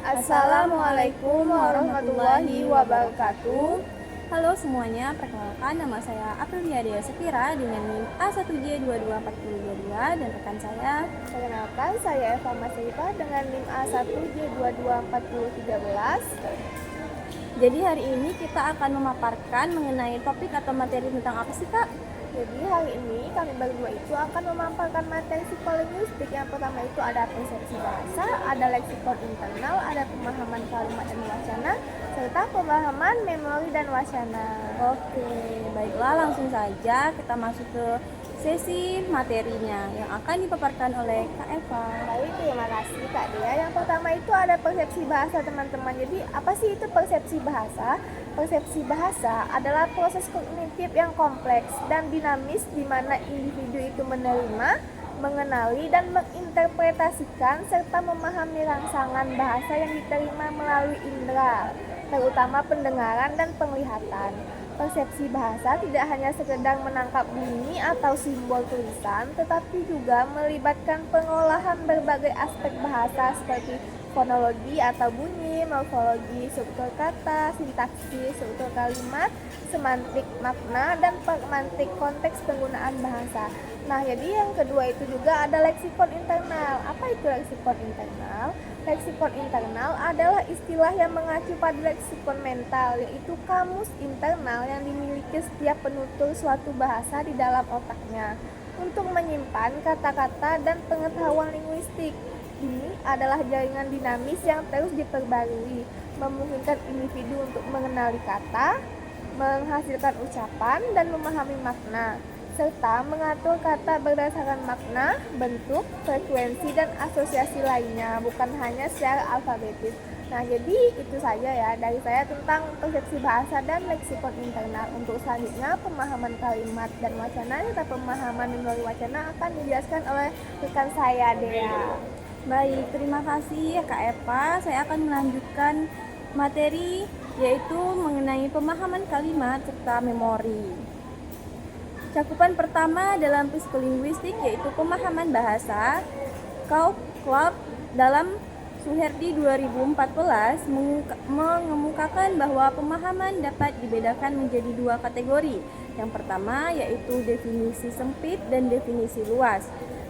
Assalamualaikum warahmatullahi wabarakatuh. Halo semuanya, perkenalkan nama saya Aprilia Dea Sepira dengan NIM A1J224022 dan rekan saya. Perkenalkan, saya Eva Masrifa dengan NIM A1J224013. Jadi hari ini kita akan memaparkan mengenai topik atau materi tentang apa sih Kak? Jadi hari ini kami berdua itu akan memaparkan materi psikolinguistik. Yang pertama itu ada persepsi bahasa, ada leksikon internal, ada pemahaman kalimat dan wacana, serta pemahaman memori dan wacana. Oke, baiklah langsung saja kita masuk ke sesi materinya yang akan dipaparkan oleh Kak Eva. Baik, terima kasih Kak Dea. Yang pertama itu ada persepsi bahasa teman-teman. Jadi apa sih itu persepsi bahasa? Persepsi bahasa adalah proses kognitif yang kompleks dan dinamis di mana individu itu menerima, mengenali, dan menginterpretasikan serta memahami rangsangan bahasa yang diterima melalui indera, terutama pendengaran dan penglihatan. Persepsi bahasa tidak hanya sekedar menangkap bunyi atau simbol tulisan, tetapi juga melibatkan pengolahan berbagai aspek bahasa seperti fonologi atau bunyi, morfologi, struktur kata, sintaksis, struktur kalimat, semantik makna, dan pragmatik konteks penggunaan bahasa. Nah, jadi yang kedua itu juga ada leksikon internal. Apa itu leksikon internal? Leksikon internal adalah istilah yang mengacu pada leksikon mental, yaitu kamus internal yang dimiliki setiap penutur suatu bahasa di dalam otaknya untuk menyimpan kata-kata dan pengetahuan linguistik. Ini adalah jaringan dinamis yang terus diperbarui, memungkinkan individu untuk mengenali kata, menghasilkan ucapan, dan memahami makna, serta mengatur kata berdasarkan makna, bentuk, frekuensi, dan asosiasi lainnya, bukan hanya secara alfabetis. Nah, jadi itu saja ya dari saya tentang persepsi bahasa dan leksikon internal. Untuk selanjutnya, pemahaman kalimat dan wacana serta pemahaman memori wacana akan dijelaskan oleh rekan saya, Dea. Baik, terima kasih ya Kak Eva. Saya akan melanjutkan materi yaitu mengenai pemahaman kalimat serta memori. Cakupan pertama dalam psikolinguistik yaitu pemahaman bahasa. Kaup dalam Suherdi 2014 mengemukakan bahwa pemahaman dapat dibedakan menjadi dua kategori. Yang pertama yaitu definisi sempit dan definisi luas.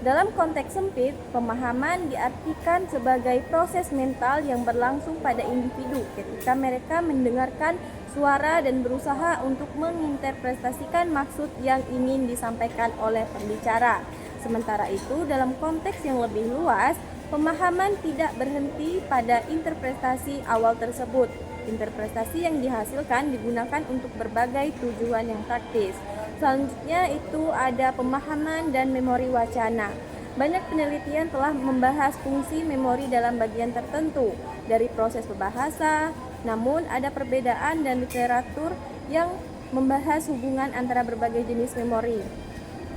Dalam konteks sempit, pemahaman diartikan sebagai proses mental yang berlangsung pada individu ketika mereka mendengarkan suara dan berusaha untuk menginterpretasikan maksud yang ingin disampaikan oleh pembicara. Sementara itu, dalam konteks yang lebih luas, pemahaman tidak berhenti pada interpretasi awal tersebut. Interpretasi yang dihasilkan digunakan untuk berbagai tujuan yang praktis. Selanjutnya itu ada pemahaman dan memori wacana. Banyak penelitian telah membahas fungsi memori dalam bagian tertentu dari proses berbahasa, namun ada perbedaan dan literatur yang membahas hubungan antara berbagai jenis memori.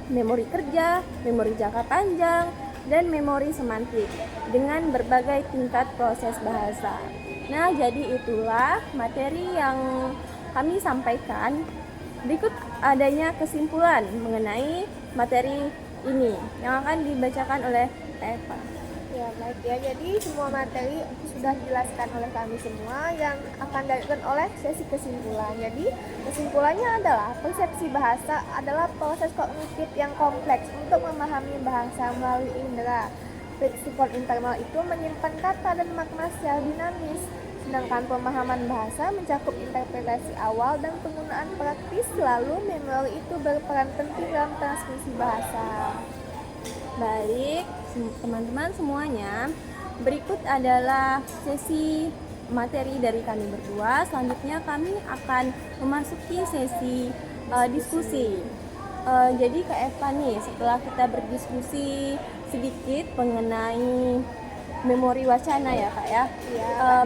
Memori kerja, memori jangka panjang, dan memori semantik dengan berbagai tingkat proses bahasa. Nah, jadi itulah materi yang kami sampaikan. Berikut adanya kesimpulan mengenai materi ini yang akan dibacakan oleh Eva. Ya, baik ya. Jadi semua materi sudah dijelaskan oleh kami semua yang akan dilakukan oleh sesi kesimpulan. Jadi kesimpulannya adalah persepsi bahasa adalah proses kognitif yang kompleks untuk memahami bahasa melalui indera. Leksikon internal itu menyimpan kata dan makna secara dinamis, sedangkan pemahaman bahasa mencakup interpretasi awal dan penggunaan praktis, lalu memori itu berperan penting dalam transmisi bahasa. Baik, teman-teman semuanya, berikut adalah sesi materi dari kami berdua. Selanjutnya kami akan memasuki sesi diskusi. Jadi Kak Eva nih, setelah kita berdiskusi sedikit mengenai memori wacana ya Kak ya.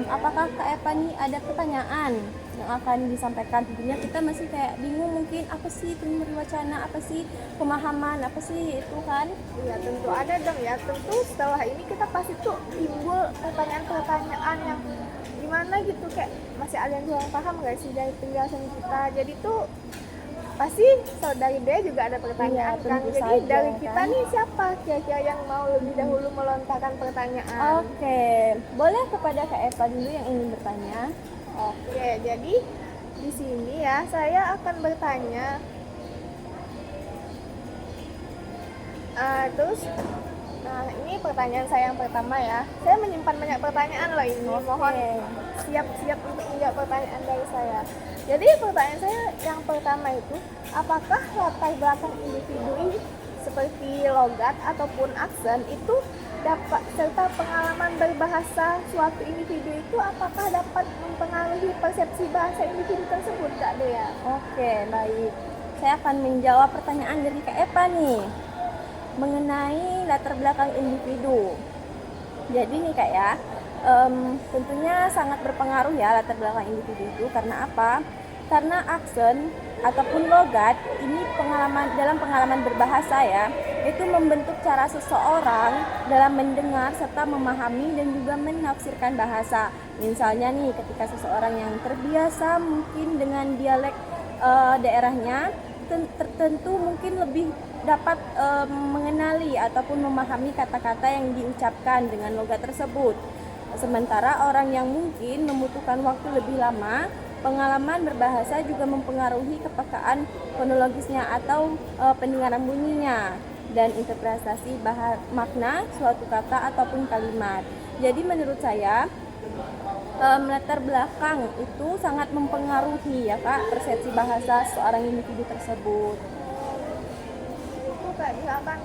Apakah Kak Eva nih ada pertanyaan yang akan disampaikan? Tentunya kita masih kayak bingung mungkin apa sih itu memori wacana, apa sih pemahaman, apa sih itu kan? Ya tentu ada dong ya. Tentu setelah ini kita pasti tuh timbul pertanyaan-pertanyaan yang gimana gitu, kayak masih ada yang kurang paham gak sih dari penjelasan kita. Jadi tuh pasti saudari Dea juga ada pertanyaan Iya, kan. tentu Jadi saja, dari kita kan? nih siapa kira-kira yang mau lebih dahulu melontarkan pertanyaan? Oke, boleh kepada Kak Eva dulu yang ingin bertanya. Oke, jadi di sini ya saya akan bertanya. Terus, nah ini pertanyaan saya yang pertama ya. Saya menyimpan banyak pertanyaan loh ini. Oke. Mohon siap-siap untuk menjawab pertanyaan dari saya. Jadi pertanyaan saya yang pertama itu, apakah latar belakang individu ini seperti logat ataupun aksen itu dapat serta pengalaman berbahasa suatu individu itu apakah dapat mempengaruhi persepsi bahasa individu tersebut, Kak Dea? Oke, baik. Saya akan menjawab pertanyaan dari Kak Eva nih mengenai latar belakang individu. Jadi nih Kak ya, tentunya sangat berpengaruh ya latar belakang individu itu. Karena apa? Karena aksen ataupun logat ini dalam pengalaman berbahasa ya, itu membentuk cara seseorang dalam mendengar serta memahami dan juga menafsirkan bahasa. Misalnya nih, ketika seseorang yang terbiasa mungkin dengan dialek daerahnya tertentu mungkin lebih dapat mengenali ataupun memahami kata-kata yang diucapkan dengan logat tersebut. Sementara orang yang mungkin membutuhkan waktu lebih lama, pengalaman berbahasa juga mempengaruhi kepekaan fonologisnya atau pendengaran bunyinya dan interpretasi makna suatu kata ataupun kalimat. Jadi menurut saya latar belakang itu sangat mempengaruhi ya Kak persepsi bahasa seorang individu tersebut. Itu kayak misalkan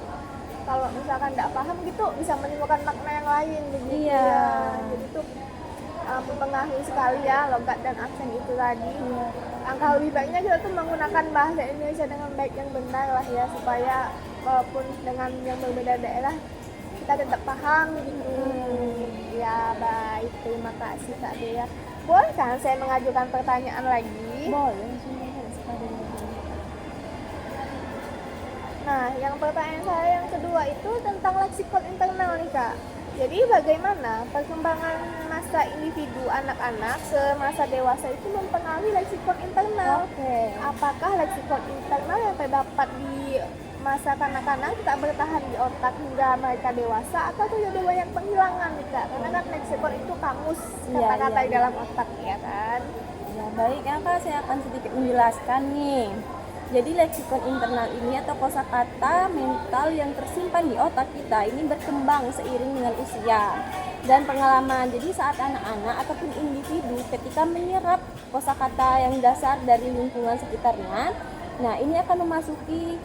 kalau misalkan tidak paham gitu bisa menimbulkan makna yang lain begitu Iya. ya. Jadi itu mempengaruhi sekali ya logat dan aksen itu tadi. Iya. Angka lebih baiknya kita tuh menggunakan bahasa Indonesia dengan baik yang benar lah ya, supaya walaupun dengan yang berbeda daerah kita tetap paham gitu. Ya baik, terima kasih Kak Dea. Boleh kan saya mengajukan pertanyaan lagi? Boleh. Nah, yang pertanyaan saya yang kedua itu tentang leksikon internal nih Kak. Jadi bagaimana perkembangan masa individu anak-anak ke masa dewasa itu mempengaruhi leksikon internal? Oke. Apakah leksikon internal yang terdapat di masa kanak-kanak tak bertahan di otak hingga mereka dewasa atau terjadi banyak penghilangan nih Kak? Karena kan leksikon itu kamus Iya, kata-kata iya, di dalam otak ya kan? Ya baik ya Kak, saya akan sedikit menjelaskan nih. Jadi leksikon internal ini atau kosakata mental yang tersimpan di otak kita ini berkembang seiring dengan usia dan pengalaman. Jadi saat anak-anak ataupun individu ketika menyerap kosakata yang dasar dari lingkungan sekitarnya, nah ini akan memasuki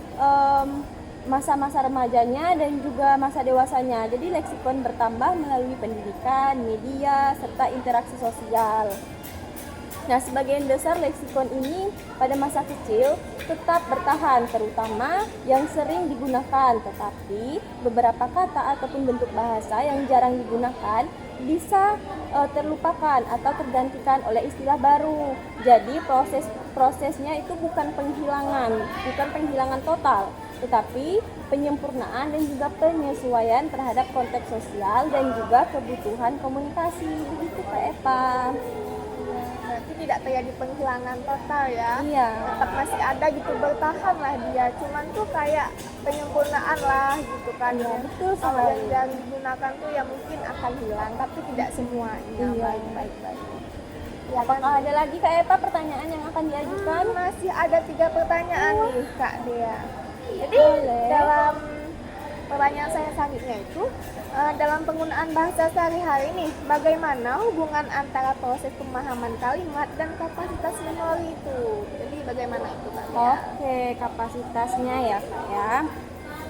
masa-masa remajanya dan juga masa dewasanya. Jadi leksikon bertambah melalui pendidikan, media, serta interaksi sosial. Nah, sebagian besar leksikon ini pada masa kecil tetap bertahan, terutama yang sering digunakan, tetapi beberapa kata ataupun bentuk bahasa yang jarang digunakan bisa terlupakan atau tergantikan oleh istilah baru. Jadi prosesnya itu bukan penghilangan total, tetapi penyempurnaan dan juga penyesuaian terhadap konteks sosial dan juga kebutuhan komunikasi. Begitu Kak Eva. Berarti tidak terjadi penghilangan total ya. Iya. Tetap masih ada gitu, bertahan lah dia. Cuman tuh kayak penyempurnaan lah gitu kan. Iya, betul Kalau sekali. yang jarang digunakan tuh ya mungkin akan hilang, tapi tidak semuanya. Iya. Baik. Ya, Apakah ada lagi Kak Eva pertanyaan yang akan diajukan? masih ada 3 pertanyaan nih Kak Dea. Jadi Boleh. dalam pertanyaan saya selanjutnya itu dalam penggunaan bahasa sehari-hari nih, bagaimana hubungan antara proses pemahaman kalimat dan kapasitas memori itu? Jadi bagaimana itu Kak Dea? Oke, kapasitasnya ya Kak ya.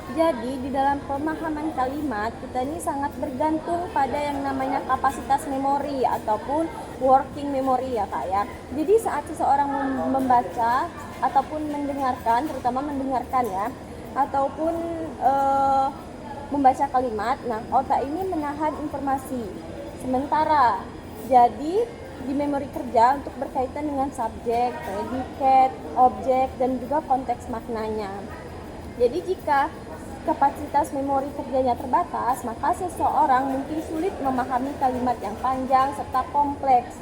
Jadi di dalam pemahaman kalimat kita ini sangat bergantung pada yang namanya kapasitas memori ataupun working memory ya Kak ya. Jadi saat seseorang membaca ataupun mendengarkan, terutama mendengarkan ya, ataupun membaca kalimat, nah otak ini menahan informasi sementara. Jadi di memori kerja untuk berkaitan dengan subjek, predikat, objek, dan juga konteks maknanya. Jadi jika kapasitas memori kerjanya terbatas, maka seseorang mungkin sulit memahami kalimat yang panjang serta kompleks.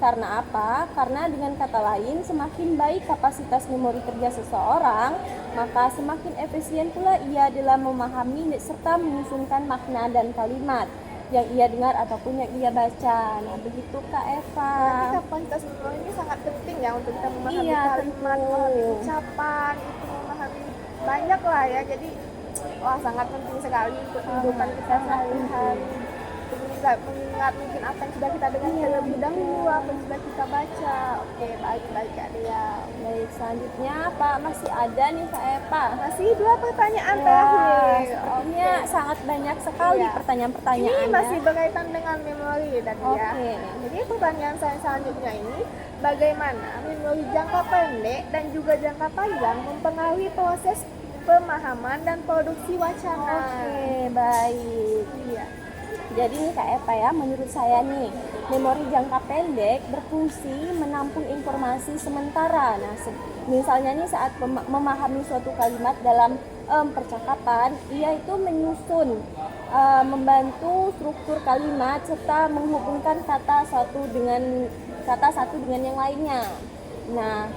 Karena apa? Karena dengan kata lain, semakin baik kapasitas memori kerja seseorang, maka semakin efisien pula ia dalam memahami serta menyusunkan makna dan kalimat yang ia dengar ataupun yang ia baca. Nah, begitu Kak Eva. Berarti kapasitas memori ini sangat penting ya untuk kita memahami Iya, kalimat, tentu. memahami ucapan, itu memahami banyak lah ya. Jadi wah sangat penting sekali untuk kehidupan kita sehari-hari. Untuk mengingat mungkin apa yang sudah kita dengar terlebih dahulu, apa yang sudah kita baca. Oke, baik-baik Kak Dea. Baik, selanjutnya Pak masih ada nih Kak Eva. Masih 2 pertanyaan Wah, terakhir. sepertinya sangat banyak sekali Iya. pertanyaan-pertanyaannya. Ini masih berkaitan dengan memori dan ya. Oke. Jadi pertanyaan saya selanjutnya ini, bagaimana memori jangka pendek dan juga jangka panjang mempengaruhi proses pemahaman dan produksi wacana? Oke, baik. Iya. Jadi nih Kak Eva ya, menurut saya nih, memori jangka pendek berfungsi menampung informasi sementara. Nah, misalnya nih saat memahami suatu kalimat dalam percakapan, ia itu menyusun, membantu struktur kalimat serta menghubungkan kata satu dengan yang lainnya. Nah,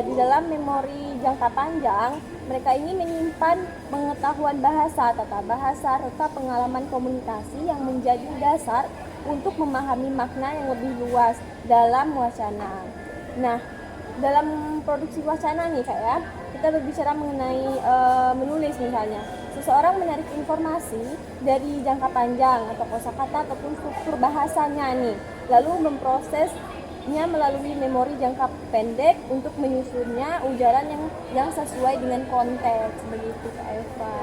di dalam memori jangka panjang, mereka ini menyimpan pengetahuan bahasa, tata bahasa, serta pengalaman komunikasi yang menjadi dasar untuk memahami makna yang lebih luas dalam wacana. Nah, dalam produksi wacana nih Kak ya, kita berbicara mengenai menulis misalnya. Seseorang menarik informasi dari jangka panjang atau kosakata ataupun struktur bahasanya nih, lalu memprosesnya melalui memori jangka pendek untuk menyusunnya ujaran yang sesuai dengan konteks, begitu Kak Eva.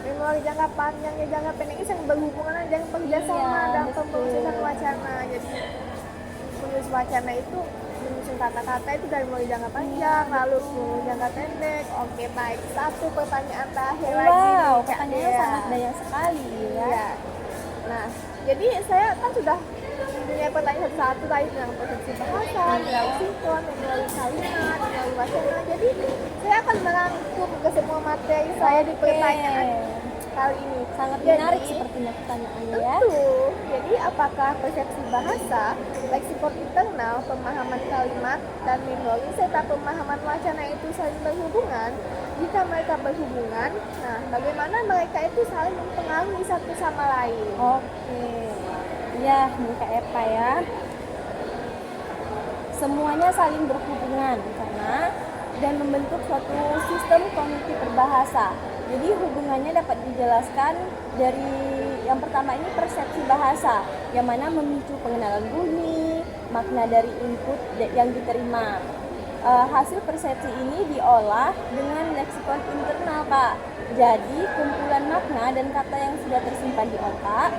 Memori jangka panjang dan jangka pendek itu yang berhubungan dengan kerjasama Iya, dalam betul. pemrosesan wacana. Jadi menulis wacana itu menyusun kata-kata itu dari memori jangka panjang, lalu memori jangka pendek. Oke, baik. 1 pertanyaan terakhir lagi nih, Wow, Kak pertanyaannya Dea. sangat banyak sekali ya. Iya. Nah, jadi saya kan sudah mempunyai pertanyaan satu tadi tentang persepsi bahasa, tentang leksikon, memori kalimat, memori wacana. Jadi saya akan merangkum ke semua materi saya di pertanyaan kali ini. Sangat Jadi, menarik sepertinya pertanyaannya ya. tentu. Jadi apakah persepsi bahasa, leksikon internal, pemahaman kalimat, dan memori serta pemahaman wacana itu saling berhubungan? Jika mereka berhubungan, nah bagaimana mereka itu saling mempengaruhi satu sama lain? Oke. Ya, nih Kak Eva ya. Semuanya saling berhubungan karena dan membentuk suatu sistem kognitif berbahasa. Jadi hubungannya dapat dijelaskan dari yang pertama ini persepsi bahasa, yang mana memicu pengenalan bunyi, makna dari input yang diterima. Hasil persepsi ini diolah dengan leksikon internal, Kak. Jadi kumpulan makna dan kata yang sudah tersimpan di otak,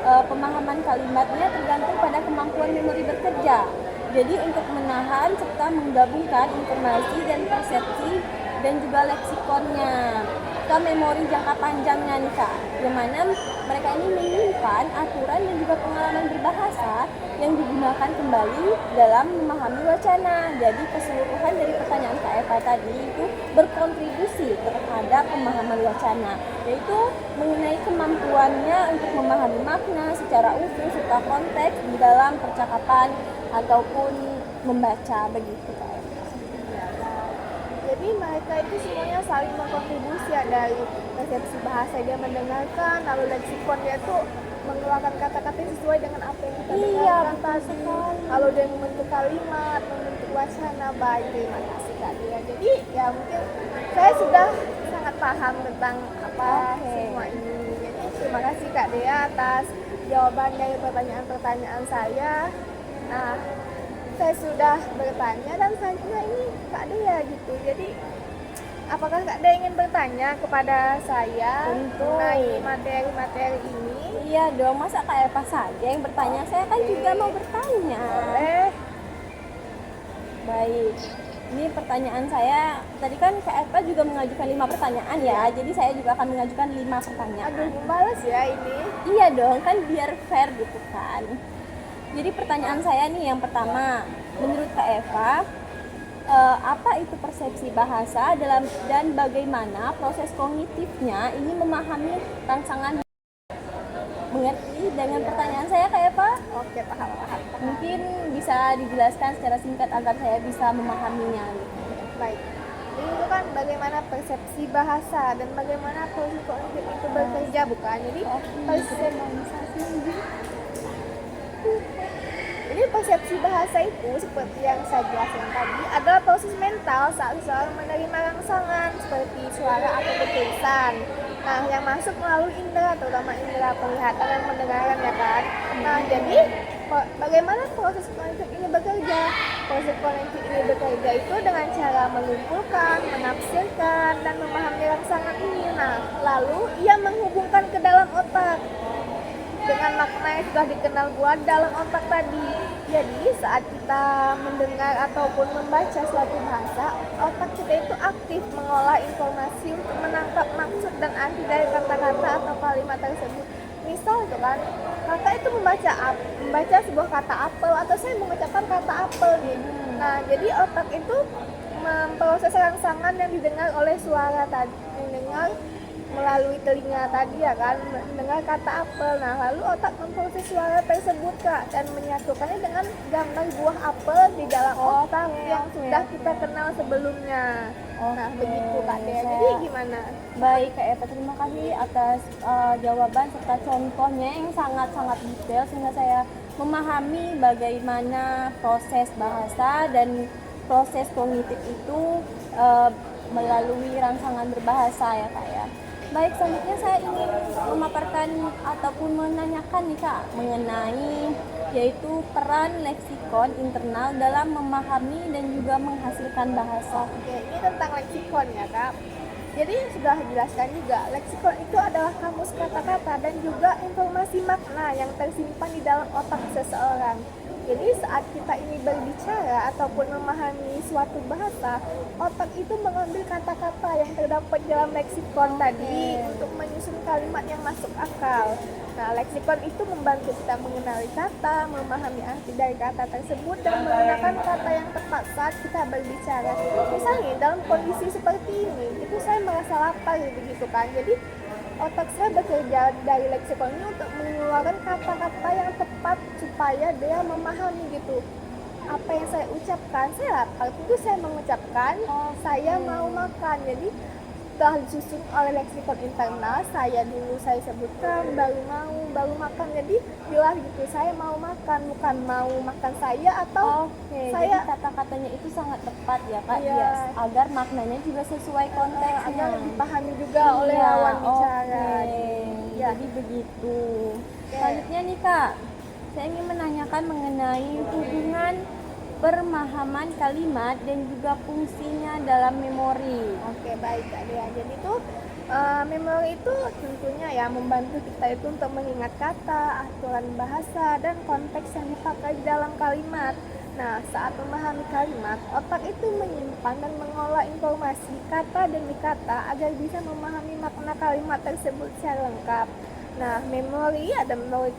pemahaman kalimatnya tergantung pada kemampuan memori bekerja. Jadi untuk menahan serta menggabungkan informasi dan persepsi dan juga leksikonnya ke memori jangka panjangnya nih Kak, yang mana mereka ini menyimpan aturan dan juga pengalaman berbahasa yang digunakan kembali dalam memahami wacana. Jadi keseluruhan dari pertanyaan Kak Eva tadi itu berkontribusi terhadap pemahaman wacana, yaitu mengenai kemampuannya untuk memahami makna secara utuh serta konteks di dalam percakapan ataupun membaca, begitu Kak Eva. Jadi mereka itu semuanya saling berkontribusi ya, dari persepsi bahasa dia mendengarkan, lalu leksikon dia tuh mengeluarkan kata-kata yang sesuai dengan apa yang kita dengarkan tadi, lalu dia membentuk kalimat, membentuk wacana. Baik, terima kasih Kak Dia. Jadi ya mungkin saya sudah sangat paham tentang apa semua ini. Jadi terima kasih Kak Dea atas jawaban dari pertanyaan-pertanyaan saya. Nah, saya sudah bertanya dan selanjutnya ini Kak Dea gitu. Jadi apakah Kak Dea ingin bertanya kepada saya mengenai materi-materi ini? Iya dong, masa Kak Eva saja yang bertanya? Saya kan juga mau bertanya. Boleh. Baik, ini pertanyaan saya. Tadi kan Kak Eva juga mengajukan 5 pertanyaan ya. Jadi saya juga akan mengajukan 5 pertanyaan. Aduh, membalas ya ini. Iya dong, kan biar fair gitu kan. Jadi pertanyaan saya nih yang pertama, menurut Kak Eva, apa itu persepsi bahasa dan bagaimana proses kognitifnya ini memahami rangsangan? mengerti dengan pertanyaan saya Kak Eva? Oke, paham. Mungkin bisa dijelaskan secara singkat agar saya bisa memahaminya. Baik. Jadi itu kan bagaimana persepsi bahasa dan bagaimana proses kognitif itu bekerja, bukan? Jadi persepsi bahasa itu seperti yang saya jelaskan tadi adalah proses mental saat seseorang menerima rangsangan seperti suara atau tulisan. Nah, yang masuk melalui indera, terutama indera penglihatan dan pendengaran, ya kan? Nah, jadi bagaimana proses kognitif ini bekerja? Proses kognitif ini bekerja itu dengan cara mengumpulkan, menafsirkan, dan memahami rangsangan ini. Nah, lalu ia menghubungkan ke dalam otak dengan makna yang sudah dikenal buat dalam otak tadi. Jadi saat kita mendengar ataupun membaca suatu bahasa, otak kita itu aktif mengolah informasi untuk menangkap maksud dan arti dari kata-kata atau kalimat tersebut. Misal itu kan, kakak itu membaca sebuah kata apel, atau saya mengucapkan kata apel nih. Nah, jadi otak itu memproses rangsangan yang didengar oleh suara tadi, mendengar melalui telinga tadi, ya kan, mendengar kata apel. Nah, lalu otak memproses suara tersebut, Kak, dan menyatukannya dengan gambar buah apel di dalam otak yang sudah kita kenal sebelumnya. Nah, begitu Kak Dea. Jadi gimana? Baik Kak Eva, terima kasih atas jawaban serta contohnya yang sangat-sangat detail sehingga saya memahami bagaimana proses bahasa dan proses kognitif itu melalui rangsangan berbahasa, ya Kak ya. Baik, selanjutnya saya ingin memaparkan ataupun menanyakan nih Kak mengenai yaitu peran leksikon internal dalam memahami dan juga menghasilkan bahasa. Oke, ini tentang leksikon ya Kak. Jadi sudah dijelaskan juga, leksikon itu adalah kamus kata-kata dan juga informasi makna yang tersimpan di dalam otak seseorang. Jadi saat kita ini berbicara ataupun memahami suatu bahasa, otak itu mengambil kata-kata yang terdapat dalam leksikon tadi untuk menyusun kalimat yang masuk akal. Nah, leksikon itu membantu kita mengenali kata, memahami arti dari kata tersebut, dan menggunakan kata yang tepat saat kita berbicara. Misalnya dalam kondisi seperti ini, itu saya merasa lapar begitu kan. Jadi otak saya bekerja dari leksikon ini untuk mengeluarkan kata-kata yang tepat supaya dia memahami gitu apa yang saya ucapkan. Saya lapar, itu saya mengucapkan saya mau makan. Jadi setelah disusun oleh leksikon internal, saya sebutkan baru makan. Jadi jelas gitu, saya mau makan, bukan mau makan saya atau saya. Jadi kata-katanya itu sangat tepat ya Kak, Iya. agar maknanya juga sesuai konteksnya. Agar dipahami juga oleh lawan bicara. Ya. Jadi begitu. Selanjutnya nih Kak, saya ingin menanyakan mengenai hubungan pemahaman kalimat dan juga fungsinya dalam memori. Oke, baik Kak Dea. Jadi tuh memori itu tentunya ya membantu kita itu untuk mengingat kata, aturan bahasa, dan konteks yang dipakai dalam kalimat. Nah, saat memahami kalimat, otak itu menyimpan dan mengolah informasi kata demi kata agar bisa memahami makna kalimat tersebut secara lengkap. Nah, memori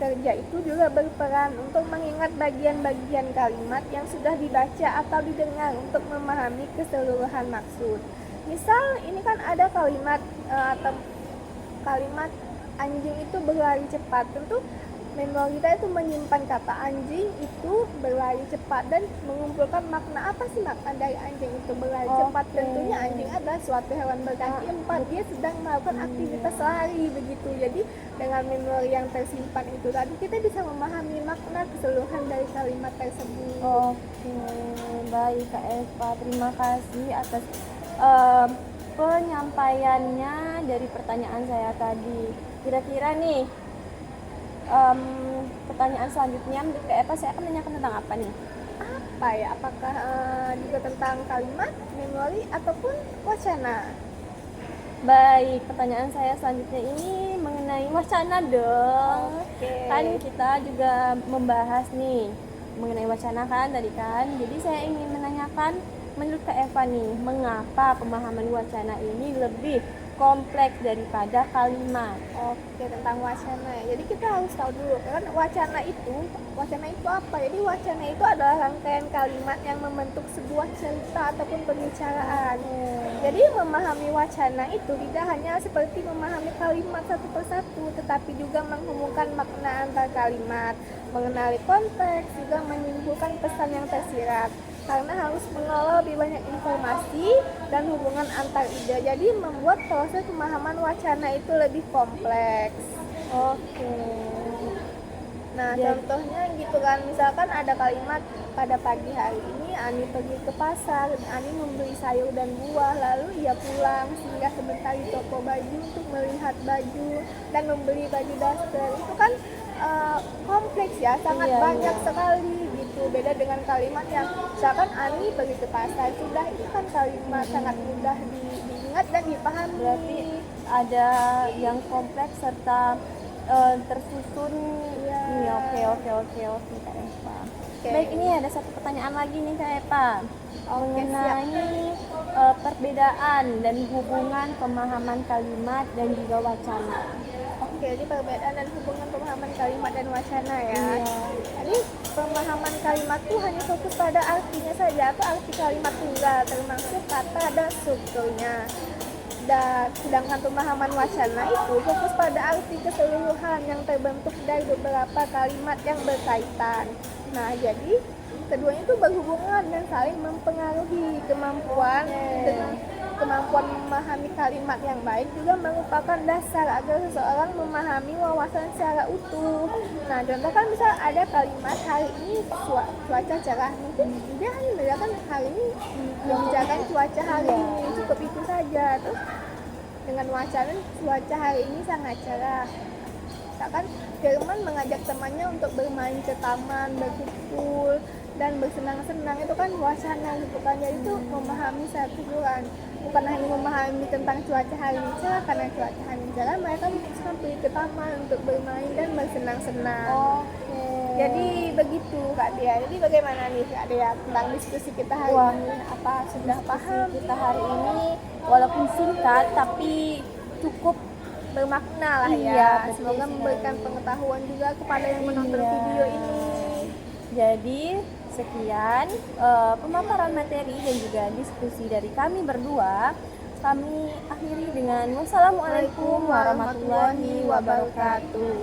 kerja itu juga berperan untuk mengingat bagian-bagian kalimat yang sudah dibaca atau didengar untuk memahami keseluruhan maksud. Misal ini kan ada kalimat atau kalimat anjing itu berlari cepat. Tentu memori kita itu menyimpan kata anjing itu berlari cepat dan mengumpulkan makna, apa sih makna dari anjing itu berlari cepat. Tentunya anjing adalah suatu hewan berkaki empat, dia sedang melakukan aktivitas lari begitu. Jadi dengan memori yang tersimpan itu tadi, kita bisa memahami makna keseluruhan dari kalimat tersebut. Oke, baik Kak Eva, terima kasih atas penyampaiannya dari pertanyaan saya tadi. Kira-kira nih pertanyaan selanjutnya menurut Kak Eva, saya akan menanyakan tentang apa nih? Apa ya? Apakah juga tentang kalimat, memori, ataupun wacana? Baik, pertanyaan saya selanjutnya ini mengenai wacana dong. Kan kita juga membahas nih mengenai wacana kan tadi kan. Jadi saya ingin menanyakan menurut Kak Eva nih, mengapa pemahaman wacana ini lebih kompleks daripada kalimat. Oke, tentang wacana ya. Jadi kita harus tahu dulu kan wacana itu apa? Jadi wacana itu adalah rangkaian kalimat yang membentuk sebuah cerita ataupun pembicaraan. Jadi memahami wacana itu tidak hanya seperti memahami kalimat satu persatu, tetapi juga menghubungkan makna antar kalimat, mengenali konteks, juga menyimpulkan pesan yang tersirat. Karena harus mengelola lebih banyak informasi dan hubungan antar ide, jadi membuat proses pemahaman wacana itu lebih kompleks. Oke. Nah, Jadi- contohnya gitu kan, misalkan ada kalimat, pada pagi hari ini Ani pergi ke pasar, Ani membeli sayur dan buah, lalu ia pulang sehingga sebentar di toko baju untuk melihat baju dan membeli baju daster. Itu kan kompleks ya, sangat Iya, banyak iya. sekali gitu. Beda dengan kalimat yang misalkan Ani pergi ke pasar, sudah, itu kan kalimat sangat mudah diingat dan dipahami. Berarti ada yang kompleks serta tersusun. Iya. Ini oke Kak Eva. Oke. Baik, ini ada satu pertanyaan lagi nih Kak Eva. Oke, Mengenai perbedaan dan hubungan pemahaman kalimat dan juga wacana. Oke, jadi perbedaan dan hubungan pemahaman kalimat dan wacana ya. Iya. Jadi pemahaman kalimat tuh hanya fokus pada artinya saja atau arti kalimat tunggal, termasuk kata dan strukturnya. Dan sedangkan pemahaman wacana itu fokus pada arti keseluruhan yang terbentuk dari beberapa kalimat yang berkaitan. Nah, jadi keduanya itu berhubungan dan saling mempengaruhi. Kemampuan memahami kalimat yang baik juga merupakan dasar agar seseorang memahami wawasan secara utuh. Nah, contoh kan misal ada kalimat hari ini cuaca cerah, mungkin dia hanya membedakan hari ini membicarakan cuaca hari ini, cukup itu saja. Terus dengan wacana cuaca hari ini sangat cerah. Misalkan Firman mengajak temannya untuk bermain ke taman, berkumpul dan bersenang-senang, itu kan wacana gitu kan. Jadi itu memahami secara keseluruhan, bukan hanya memahami tentang cuaca hari ini cerah. Karena cuaca hari ini cerah, mereka memutuskan pergi ke taman untuk bermain dan bersenang-senang. Oke. Jadi begitu Kak Dia. Jadi bagaimana nih Kak Dia tentang diskusi kita hari Wah, ini? Apa sudah paham? kita hari ini walaupun singkat tapi cukup Bermakna lah Iya, ya. betul Semoga sekali. memberikan pengetahuan juga kepada yang menonton Iya. video ini. Jadi sekian pemaparan materi dan juga diskusi dari kami berdua. Kami akhiri dengan wassalamualaikum warahmatullahi wabarakatuh.